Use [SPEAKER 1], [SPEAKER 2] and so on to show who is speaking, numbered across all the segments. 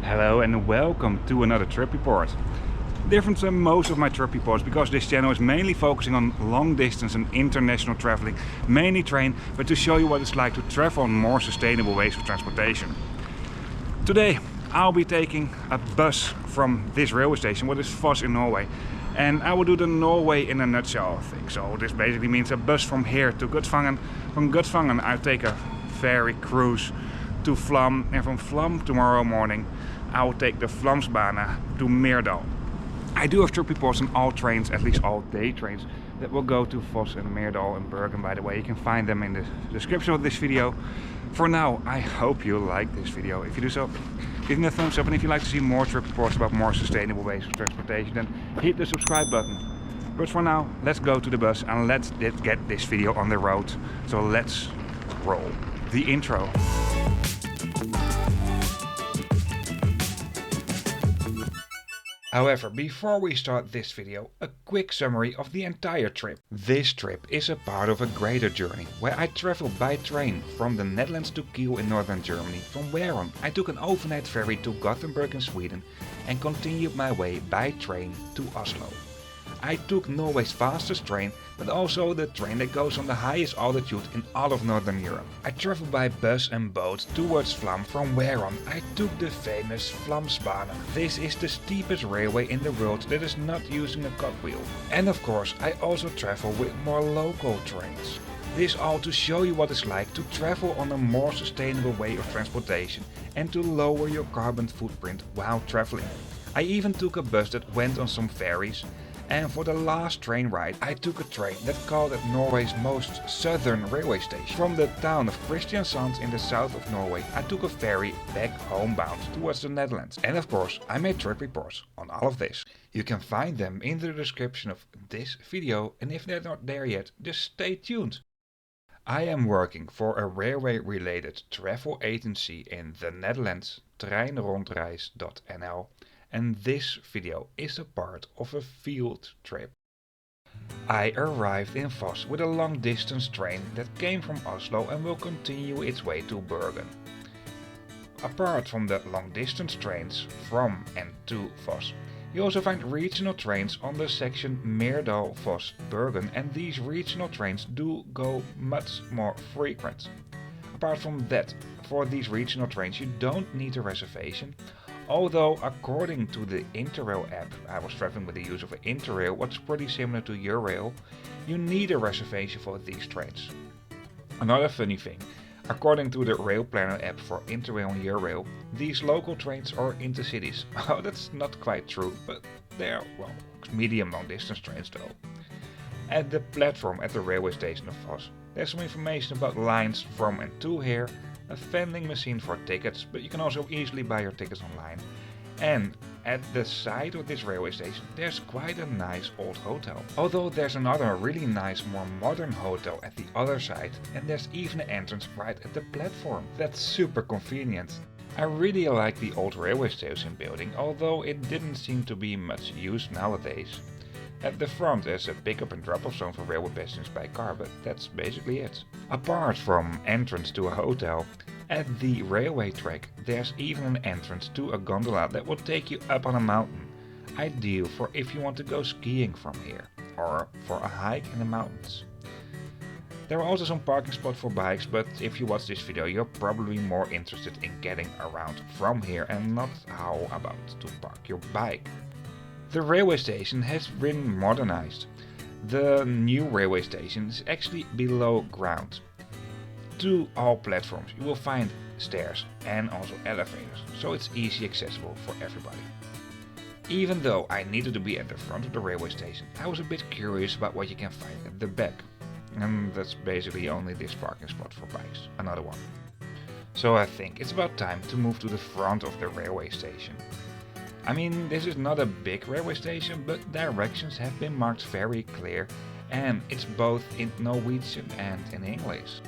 [SPEAKER 1] Hello and welcome to another trip report. Different than most of my trip reports because this channel is mainly focusing on long distance and international traveling, mainly train, but to show you what it's like to travel on more sustainable ways of transportation. Today I'll be taking a bus from this railway station, what is Voss in Norway, and I will do the Norway in a nutshell thing. So this basically means a bus from here to Gudvangen. From Gudvangen I take a ferry cruise to Flåm, and from Flåm tomorrow morning I will take the Vossevangen to Meerdal. I do have trip reports on all trains, at least all day trains, that will go to Voss and Meerdal and Bergen, by the way. You can find them in the description of this video. For now, I hope you like this video. If you do so, give me a thumbs up, and if you'd like to see more trip reports about more sustainable ways of transportation, then hit the subscribe button. But for now, let's go to the bus and let's get this video on the road. So let's roll the intro. However, before we start this video, a quick summary of the entire trip. This trip is a part of a greater journey, where I traveled by train from the Netherlands to Kiel in northern Germany, from where on I took an overnight ferry to Gothenburg in Sweden and continued my way by train to Oslo. I took Norway's fastest train, but also the train that goes on the highest altitude in all of Northern Europe. I traveled by bus and boat towards Flåm, from where on I took the famous Vossevangen. This is the steepest railway in the world that is not using a cogwheel. And of course I also travel with more local trains. This all to show you what it's like to travel on a more sustainable way of transportation and to lower your carbon footprint while traveling. I even took a bus that went on some ferries. And for the last train ride I took a train that called at Norway's most southern railway station. From the town of Kristiansand in the south of Norway I took a ferry back homebound towards the Netherlands. And of course I made trip reports on all of this. You can find them in the description of this video, and if they're not there yet, just stay tuned. I am working for a railway related travel agency in the Netherlands, treinrondreis.nl. And this video is a part of a field trip. I arrived in Voss with a long distance train that came from Oslo and will continue its way to Bergen. Apart from the long distance trains from and to Voss, you also find regional trains on the section Meerdal-Voss-Bergen, and these regional trains do go much more frequent. Apart from that, for these regional trains you don't need a reservation. Although according to the Interrail app, I was traveling with the use of an Interrail, what's pretty similar to Eurail, you need a reservation for these trains. Another funny thing, according to the Rail Planner app for Interrail and Eurail, these local trains are intercities. Oh, that's not quite true, but they're, well, medium long distance trains though. At the platform at the railway station of Voss, there's some information about lines from and to here, a vending machine for tickets, but you can also easily buy your tickets online. And at the side of this railway station there's quite a nice old hotel. Although there's another really nice more modern hotel at the other side, and there's even an entrance right at the platform. That's super convenient. I really like the old railway station building, although it didn't seem to be much used nowadays. At the front there's a pick-up and drop-off zone for railway passengers by car, but that's basically it. Apart from entrance to a hotel, at the railway track there's even an entrance to a gondola that will take you up on a mountain. Ideal for if you want to go skiing from here, or for a hike in the mountains. There are also some parking spots for bikes, but if you watch this video you're probably more interested in getting around from here and not how about to park your bike. The railway station has been modernized. The new railway station is actually below ground. To all platforms you will find stairs and also elevators, so it's easy accessible for everybody. Even though I needed to be at the front of the railway station, I was a bit curious about what you can find at the back. And that's basically only this parking spot for bikes, another one. So I think it's about time to move to the front of the railway station. I mean, this is not a big railway station, but directions have been marked very clear, and it's both in Norwegian and in English.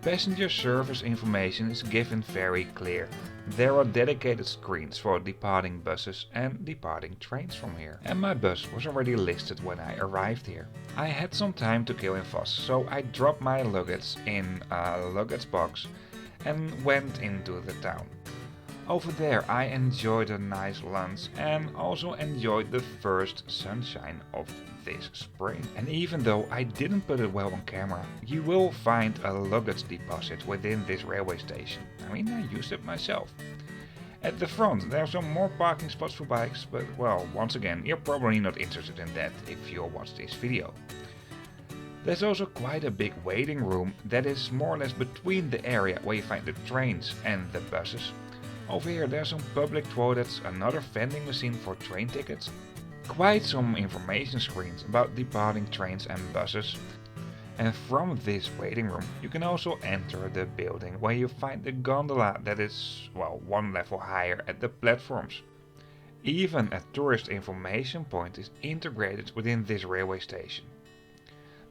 [SPEAKER 1] Passenger service information is given very clear. There are dedicated screens for departing buses and departing trains from here. And my bus was already listed when I arrived here. I had some time to kill in Voss, so I dropped my luggage in a luggage box and went into the town. Over there I enjoyed a nice lunch and also enjoyed the first sunshine of this spring. And even though I didn't put it well on camera, you will find a luggage deposit within this railway station. I mean, I used it myself. At the front there are some more parking spots for bikes, but well, once again, you're probably not interested in that if you watch this video. There's also quite a big waiting room that is more or less between the area where you find the trains and the buses. Over here there's some public toilets, another vending machine for train tickets, quite some information screens about departing trains and buses. And from this waiting room you can also enter the building where you find the gondola that is, well, one level higher at the platforms. Even a tourist information point is integrated within this railway station.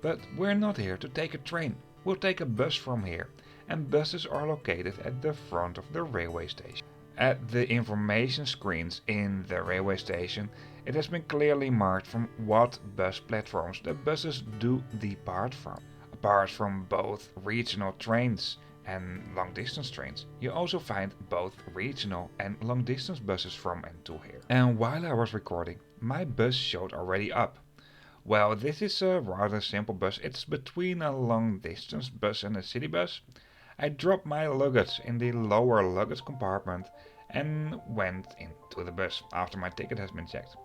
[SPEAKER 1] But we're not here to take a train, we'll take a bus from here, and buses are located at the front of the railway station. At the information screens in the railway station, it has been clearly marked from what bus platforms the buses do depart from. Apart from both regional trains and long-distance trains, you also find both regional and long-distance buses from and to here. And while I was recording, my bus showed already up. Well, this is a rather simple bus. It's between a long-distance bus and a city bus. I dropped my luggage in the lower luggage compartment and went into the bus after my ticket has been checked.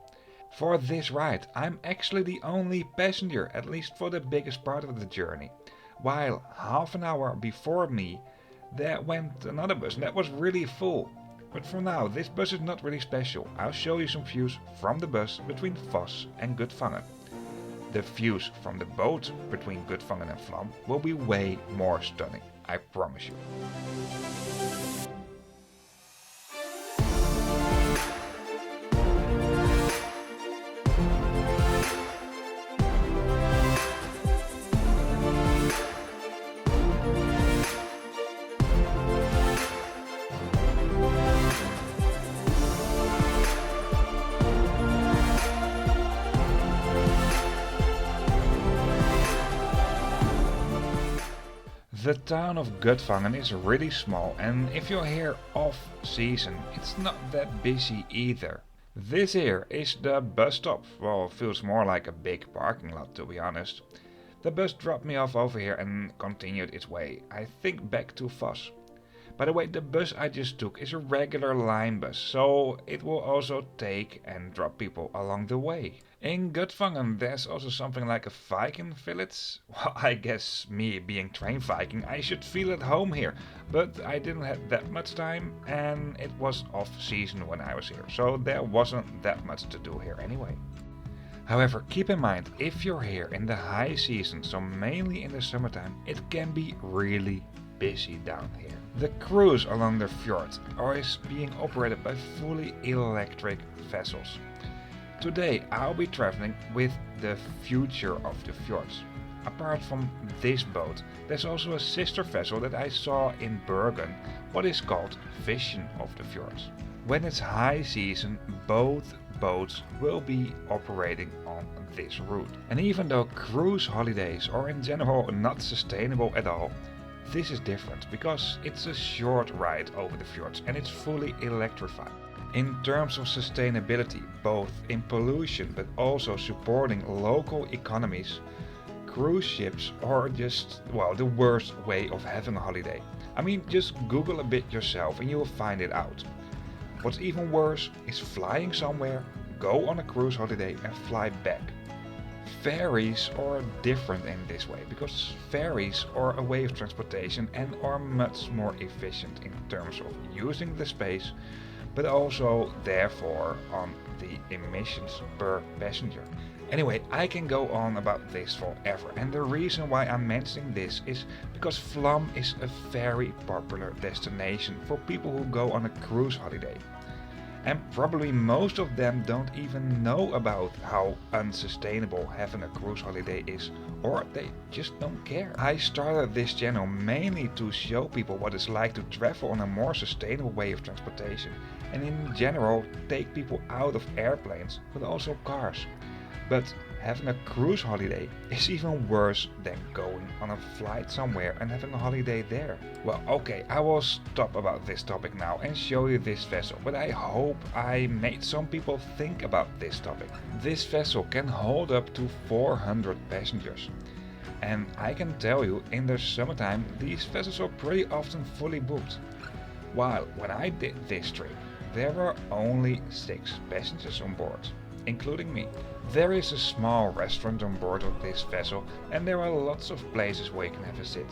[SPEAKER 1] For this ride, I'm actually the only passenger, at least for the biggest part of the journey. While half an hour before me, there went another bus and that was really full. But for now, this bus is not really special. I'll show you some views from the bus between Voss and Gudvangen. The views from the boat between Gudvangen and Flåm will be way more stunning, I promise you. The town of Gudvangen is really small, and if you're here off season, it's not that busy either. This here is the bus stop. Well, feels more like a big parking lot, to be honest. The bus dropped me off over here and continued its way, I think back to Voss. By the way, the bus I just took is a regular line bus, so it will also take and drop people along the way. In Gudvangen there's also something like a Viking village. Well, I guess me being Trainviking, I should feel at home here, but I didn't have that much time and it was off season when I was here, so there wasn't that much to do here anyway. However, keep in mind, if you're here in the high season, so mainly in the summertime, it can be really busy down here. The cruise along the fjord is being operated by fully electric vessels. Today I'll be traveling with the future of the fjords. Apart from this boat, there's also a sister vessel that I saw in Bergen, what is called Vision of the Fjords. When it's high season, both boats will be operating on this route. And even though cruise holidays are in general not sustainable at all, this is different because it's a short ride over the fjords and it's fully electrified. In terms of sustainability, both in pollution but also supporting local economies, cruise ships are just, well, the worst way of having a holiday. I mean, just Google a bit yourself and you will find it out. What's even worse is flying somewhere, go on a cruise holiday and fly back. Ferries are different in this way because ferries are a way of transportation and are much more efficient in terms of using the space, but also therefore on the emissions per passenger. Anyway, I can go on about this forever, and the reason why I'm mentioning this is because Flåm is a very popular destination for people who go on a cruise holiday. And probably most of them don't even know about how unsustainable having a cruise holiday is, or they just don't care. I started this channel mainly to show people what it's like to travel on a more sustainable way of transportation, and in general take people out of airplanes, but also cars. But having a cruise holiday is even worse than going on a flight somewhere and having a holiday there. Well, okay, I will stop about this topic now and show you this vessel, but I hope I made some people think about this topic. This vessel can hold up to 400 passengers. And I can tell you, in the summertime, these vessels are pretty often fully booked. While when I did this trip, there were only 6 passengers on board, including me. There is a small restaurant on board of this vessel, and there are lots of places where you can have a sit.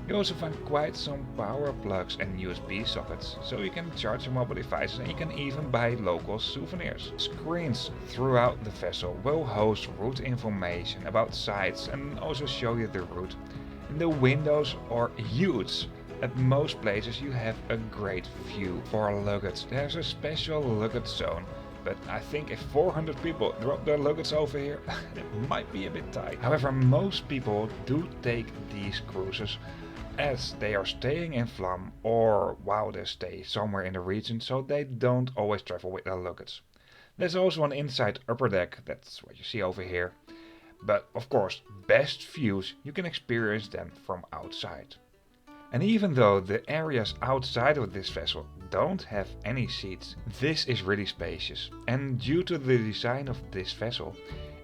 [SPEAKER 1] You also find quite some power plugs and USB sockets, so you can charge your mobile devices, and you can even buy local souvenirs. Screens throughout the vessel will host route information about sites and also show you the route. And the windows are huge. At most places you have a great view for luggage. There's a special luggage zone, but I think if 400 people drop their luggage over here, it might be a bit tight. However, most people do take these cruises as they are staying in Flåm or while they stay somewhere in the region, so they don't always travel with their luggage. There's also an inside upper deck, that's what you see over here. But of course, best views you can experience them from outside. And even though the areas outside of this vessel don't have any seats, this is really spacious. And due to the design of this vessel,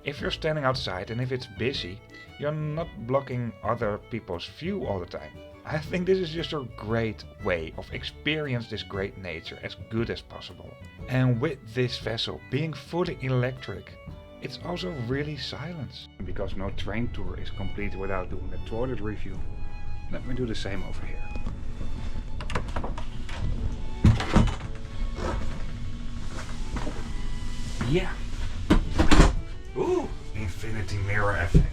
[SPEAKER 1] if you're standing outside and if it's busy, you're not blocking other people's view all the time. I think this is just a great way of experience this great nature as good as possible. And with this vessel being fully electric, it's also really silent. Because no train tour is complete without doing a toilet review, let me do the same over here. Yeah. Ooh, infinity mirror effect.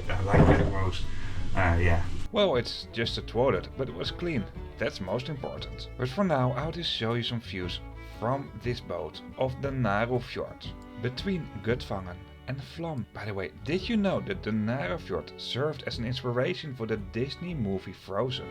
[SPEAKER 1] I like that most. Yeah. Well, it's just a toilet, but it was clean. That's most important. But for now, I'll just show you some views from this boat of the Nærøyfjord between Gudvangen and Flåm. By the way, did you know that the Nærøyfjord served as an inspiration for the Disney movie Frozen?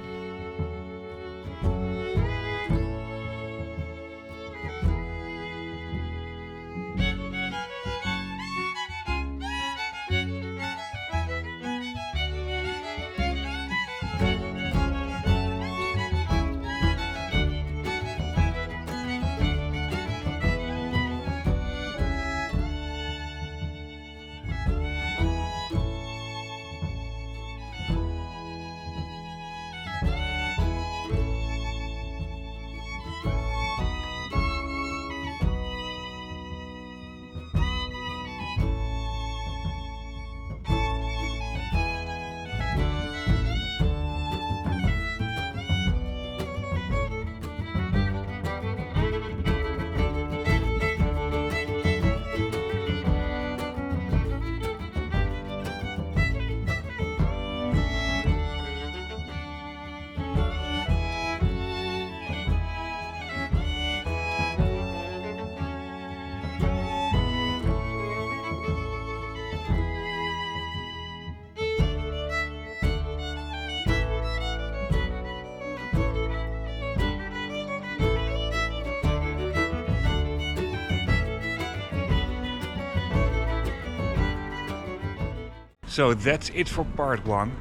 [SPEAKER 1] So that's it for part 1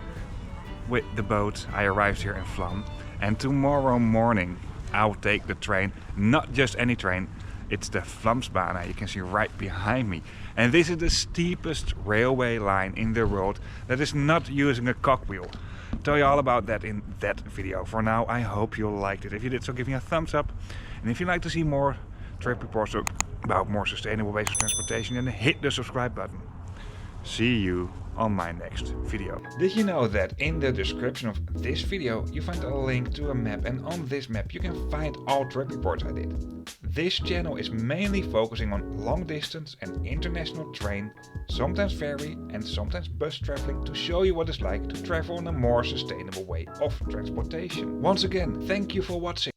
[SPEAKER 1] with the boat. I arrived here in Flåm, and tomorrow morning I'll take the train, not just any train, it's the Flåmsbana, you can see right behind me. And this is the steepest railway line in the world that is not using a cogwheel. I'll tell you all about that in that video. For now, I hope you liked it. If you did so, give me a thumbs up. And if you'd like to see more trip reports about more sustainable ways of transportation, then hit the subscribe button. See you on my next video. Did you know that in the description of this video you find a link to a map, and on this map you can find all trip reports I did. This channel is mainly focusing on long distance and international train, sometimes ferry and sometimes bus traveling, to show you what it's like to travel in a more sustainable way of transportation. Once again, thank you for watching.